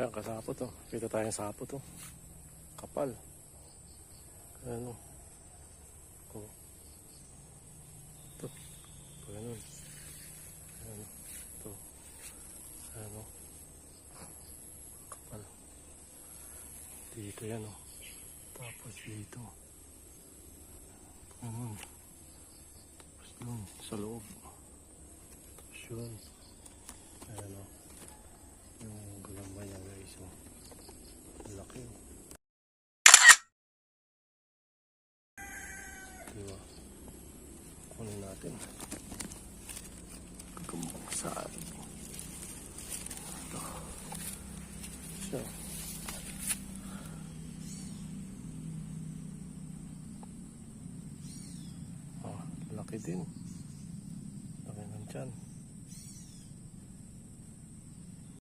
Ayan, kasapot to. Kita tayong sapot to. Kapal. Ano? Oh. Ito. Ganun. Ano? Ito. Ano? Kapal. Dito yan oh. Tapos dito. Ganun. Tapos dun. Sa loob. Tapos yun. Ayan oh. Yung galambay niya guys oh. Laki oh. Diba? Kunin natin. Gagambang saan. Ito. Siya. Oh, laki din.